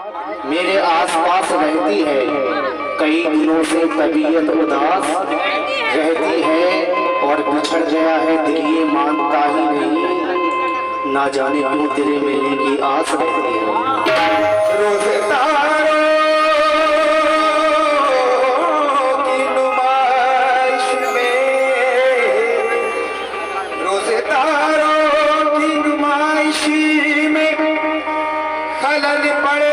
मेरे आसपास रहती है, कई दिनों से तबीयत उदास रहती है और बिछड़ गया है दिल ये मानता ही नहीं, ना जाने क्यों तेरे मिलने की आस रहती है। रोज तारों की नुमाइश में, रोज तारों की नुमाइश में खलल पड़े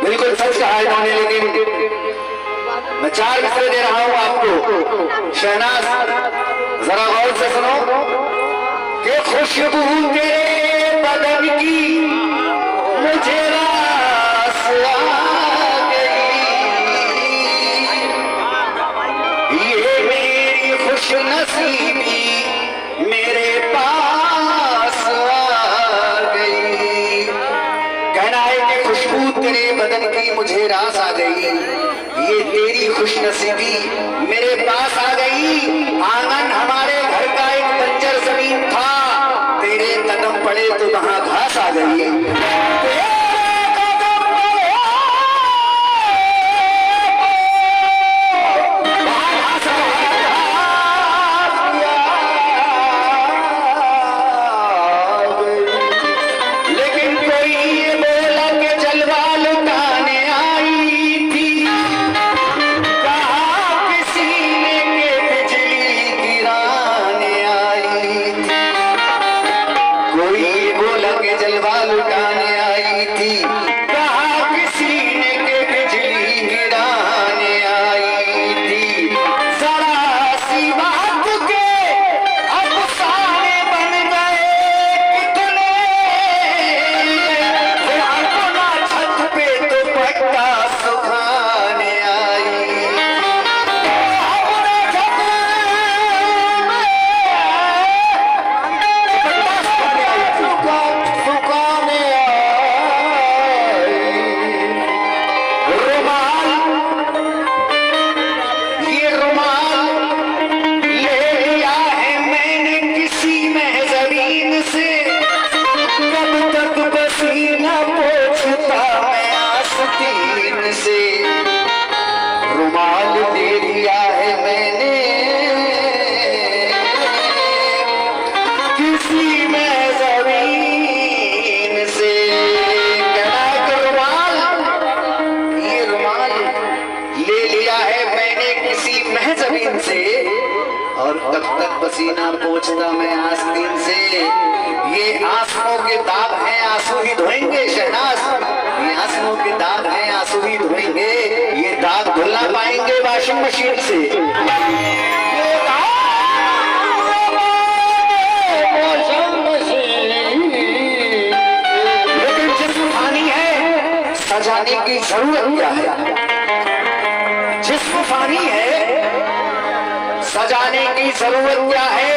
लेकिन मैं 4 मिसरे दे रहा हूं आपको। शहनाज जरा गौर से सुनो कि खुशबू तेरे बदन की मुझे रास आ गई, ये मेरी खुशनसीबी मेरे पास आ गई। कहना है कि खुशबू तेरे बदन की मुझे रास आ गई, ये तेरी खुशनसीबी मेरे पास आ गई। आंगन हमारे घर का एक बंजर जमीन था, तेरे कदम पड़े तो वहां घास आ गई। पसीना पोंछता मैं आस्तीन से, ये आंसुओं के दाग हैं आंसू ही धोएंगे। शहनाज, ये आंसुओं के दाग हैं आंसू ही धोएंगे, ये दाग धुलना पाएंगे वॉशिंग मशीन से। लेकिन जिस्म फानी है, सजाने की जरूरत क्या है? जिस्म फानी है, सजाने की जरूरत क्या है?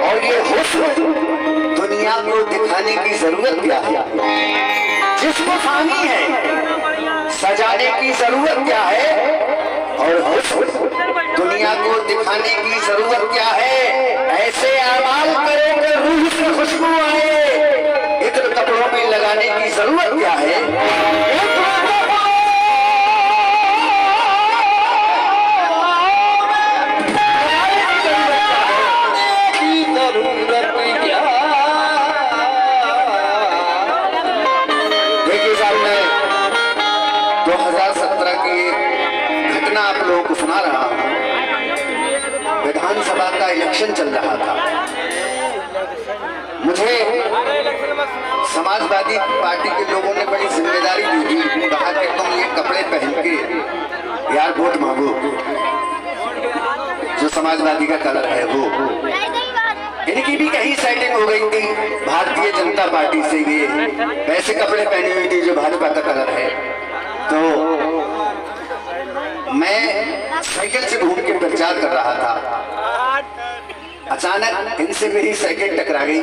और ये हुस्न दुनिया को दिखाने की जरूरत क्या है? जिस्म फानी है, सजाने की जरूरत क्या है? और हुस्न दुनिया को दिखाने की जरूरत क्या है? ऐसे अमाल करो कि रूह से खुशबू आए, इत्र कपड़ों में लगाने की जरूरत क्या है? सुना रहा हूं, विधानसभा का इलेक्शन चल रहा था। मुझे समाज समाजवादी पार्टी के लोगों ने बड़ी जिम्मेदारी दी थी, कहा कि तुम ये कपड़े पहन के यार वोट मांगो, जो समाजवादी का कलर है वो। इनकी भी कहीं सेटिंग हो गई थी भारतीय जनता पार्टी से, ये वैसे कपड़े पहनी हुई थी जो भाजपा का कलर है। तो मैं साइकिल से घूम के प्रचार कर रहा था, अचानक इनसे मेरी साइकिल टकरा गई।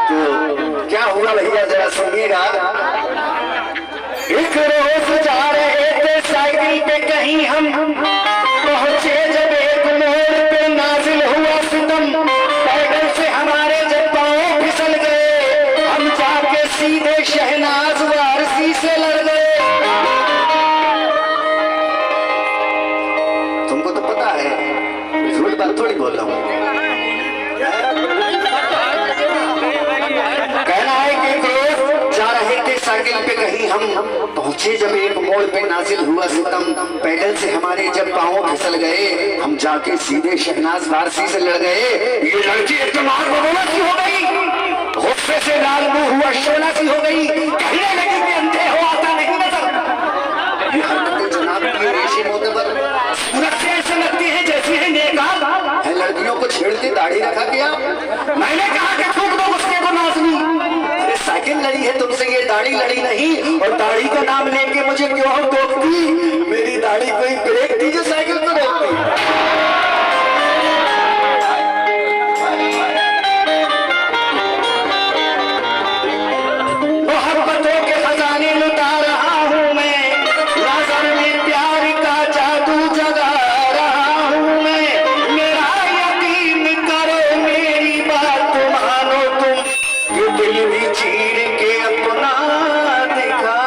तो क्या हुआ भैया जरा सुनिएगा। एक रोज जा रहे थे साइकिल पे कहीं हम, पहुंचे जब एक मोड़ पे नाजिल हुआ सितम, पैदल से हमारे जब पांव फिसल गए, हम जाके सीधे शहनाज वारसी से लड़ गए। तुमको तो पता है झूठ बात थोड़ी बोल रहा हूं। कहना है कि रोज जा रहे थे साइकिल पे कहीं हम, पहुंचे जब एक मोड़ पे नाजिल हुआ सितम, पैदल से हमारे जब पांव फिसल गए, हम जाके सीधे शहनाज वारसी से लड़ गए। ये लड़की एकदम आग बबूला सी हो गई, गुस्से से लाल मुंह हुआ शोला सी हो गई, कहने लगी कि अंधे हो आता नहीं नजर। ये हरकतें जनाब की रेशे मोतबर सूरत से ऐसे लगती है जैसी है नेकाब है। लड़कियों को छेड़ते दाढ़ी रखा गया। मैंने कहा कि थूक दो उसके को नाज़नी। अरे साइकिल लड़ी है तुमसे, ये दाढ़ी लड़ी नहीं, और दाढ़ी का नाम लेके मुझे क्यों टोकती? मेरी दाढ़ी कोई ब्रेक थी जो साइकिल पे रोकती? मोहब्बतों के खजाने लुटा रहा हूं मैं, नजर में प्यार का जादू जगा रहा हूं मैं। मेरा यकीन करो मेरी बात मानो तुम, ये दिल भी चीर के अपना दिखा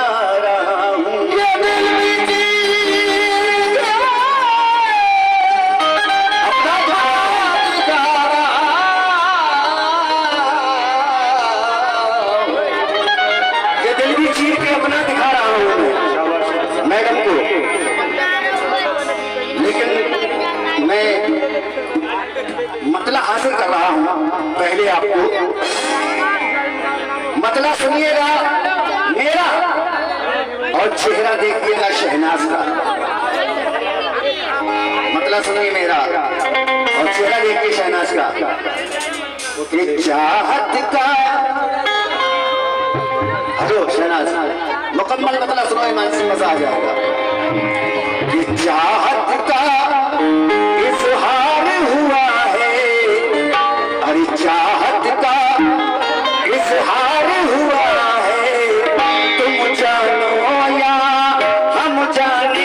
रहा हूं। ये दिल भी चीर के अपना दिखा रहा हूं। ये दिल भी चीर के अपना दिखा रहा हूं मैडम को। लेकिन मैं मतला हासिल कर रहा हूं। पहले आपको मतला सुनिएगा मेरा, और चेहरा देखिएगा शहनाज का। मतला सुनिए मेरा और चेहरा देखिए शहनाज का। कि चाहत का, हेलो शहनाज, मुकम्मल मतला सुनो, ईमान से मजा आ जाएगा। कि चाहत का इजहार हुआ है, अरे चाहत का इजहार हुआ है, तुम जानो या हम जाने।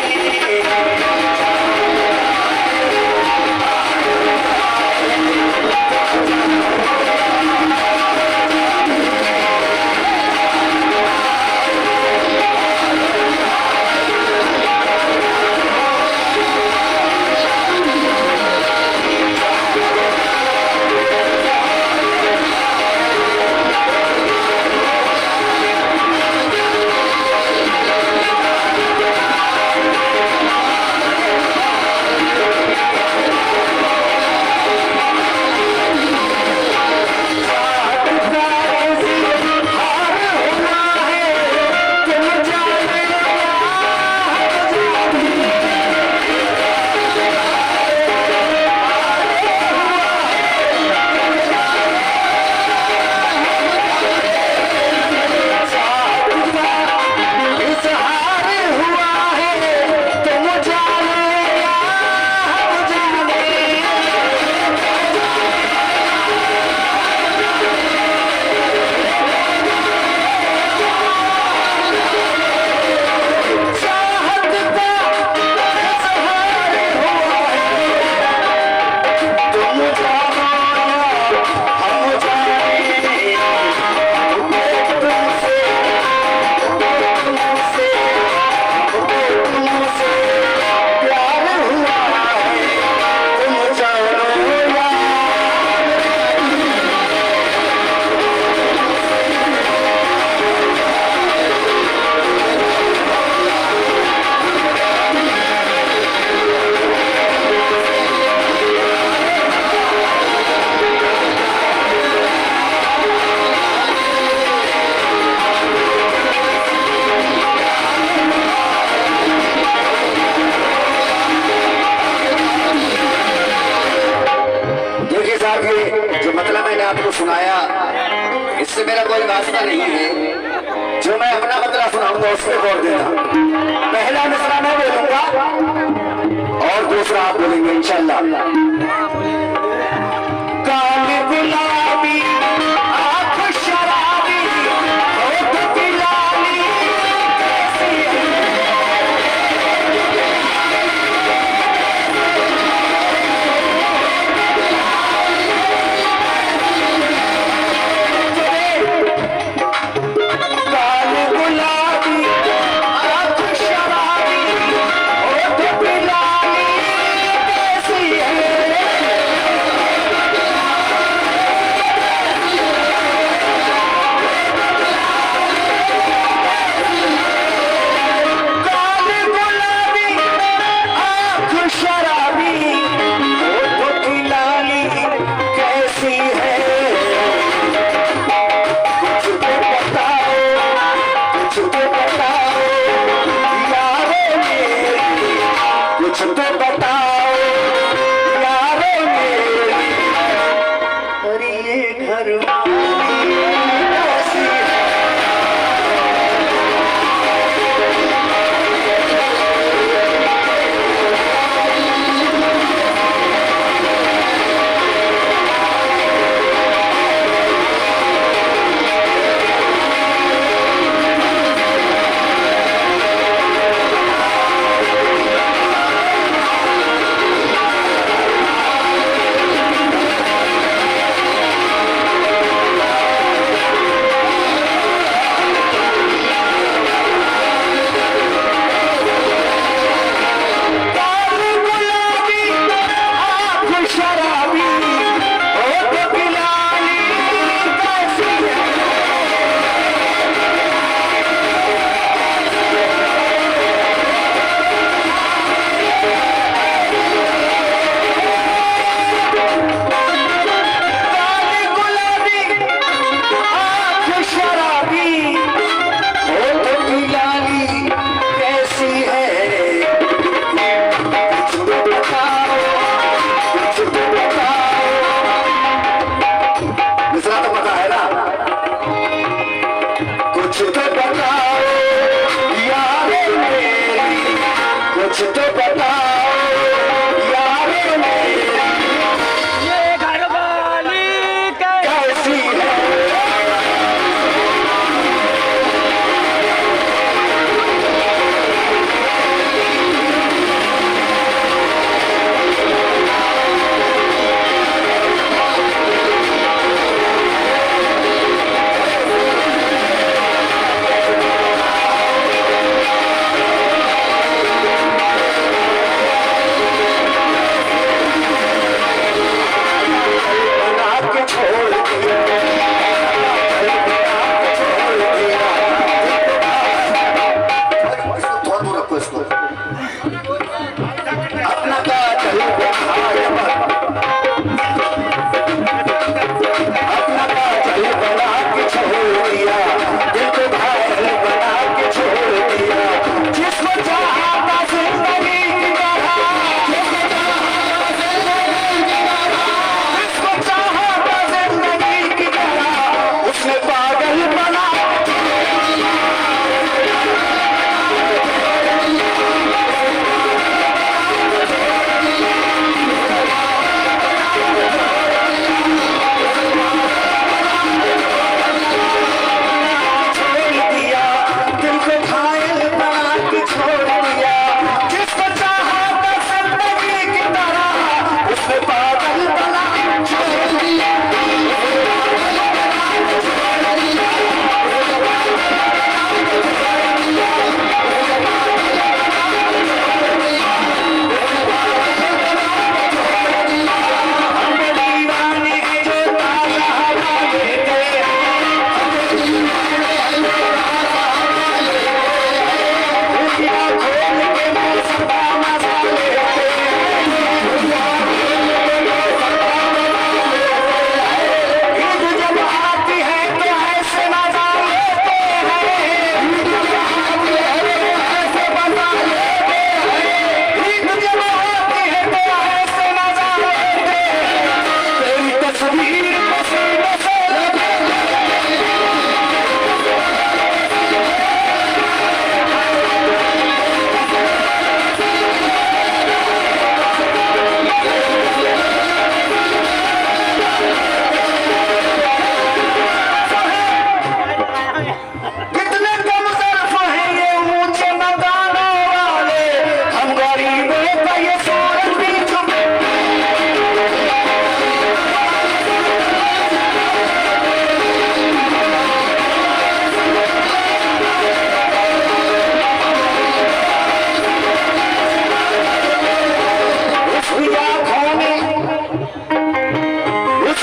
साहब ये जो मतलब मैंने आपको सुनाया इससे मेरा कोई वास्ता नहीं है। जो मैं अपना मतलब सुनाऊंगा उसके गौर देना। पहला मिसरा मैं बोलूंगा और दूसरा आप बोलेंगे इंशाल्लाह। काली गुलाबी आँख शराबी होठ की लाली कैसी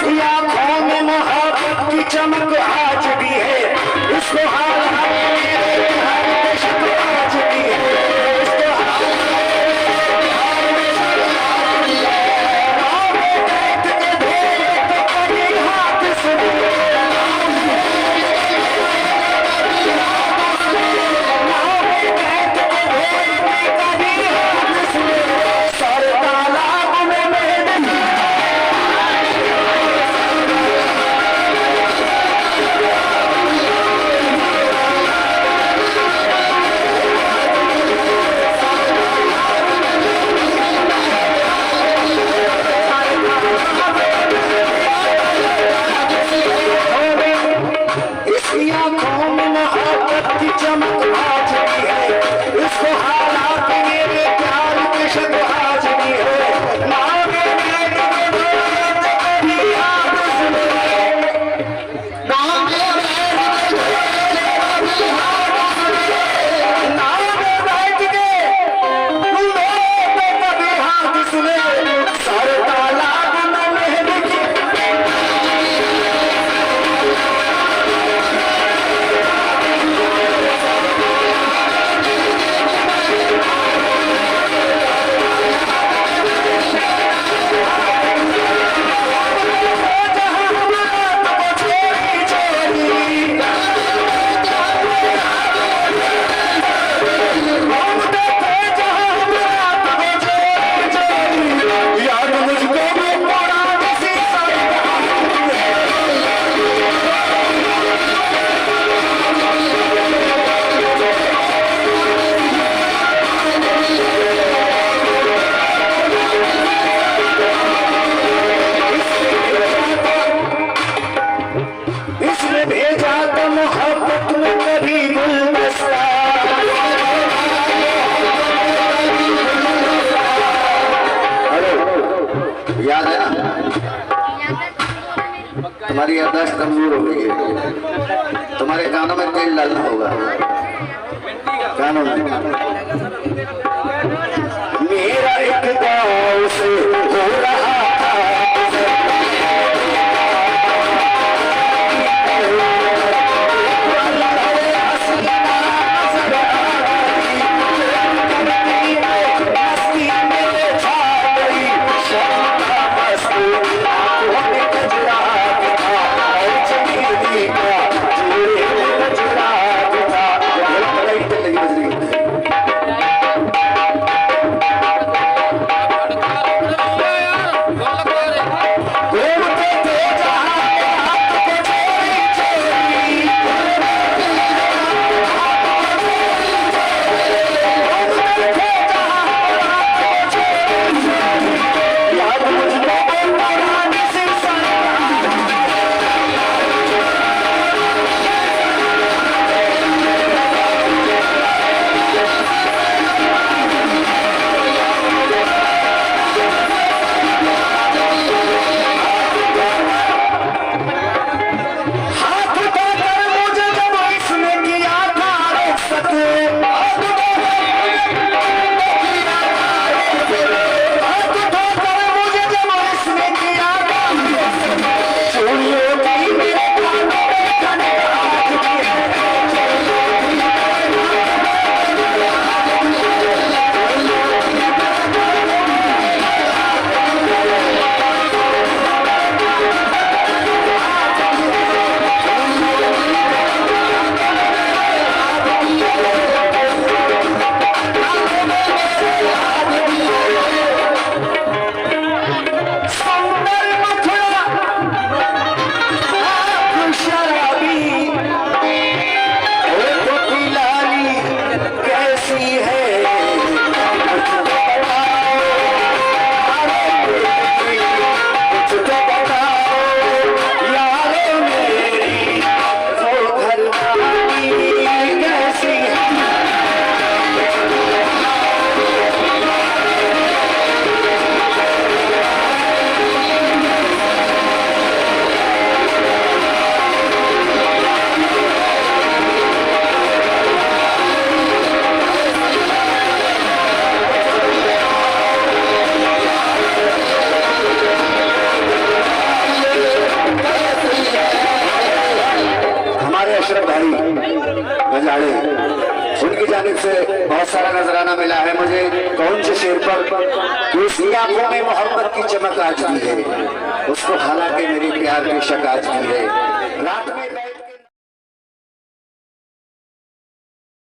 इसकी आंखों में मोहब्बत की चमक आज भी है, इसको हाल हाल में हर शक आज भी है, इसको हाल हाल में बैठ के भेद तो कभी हाथ सुने, बैठ के भेद कभी हाथ सुने, सर तालाब में मेहंदी इसकी आंखों में मोहब्बत की चमक आज भी है, इसको हालात मेरे प्यार की शक आज भी है, नावे बैठ के भेद कभी हाथ सुने, नावे बैठ के भेद कभी हाथ सुने, नावे बैठ के भेद कभी हाथ सुने, सर तालाब में मेहंदी की याद मुझको भी पड़ा किसी इसने भेजा तो मोहब्बत में कभी गुलदस्ता, याद है ना? तुम्हारी याददाश्त कमजोर हो गई है, तुम्हारे कानों में तेल डालना होगा, कानों में। मेरा एक गाँव से हो रहा था लाड़े, उनकी जानिब से बहुत सारा नजराना मिला है मुझे। कौन से शेर पर कि उसकी आंखों में मोहब्बत की चमक आज की है, उसको हालांकि मेरी प्यार की शक आज की है। रात में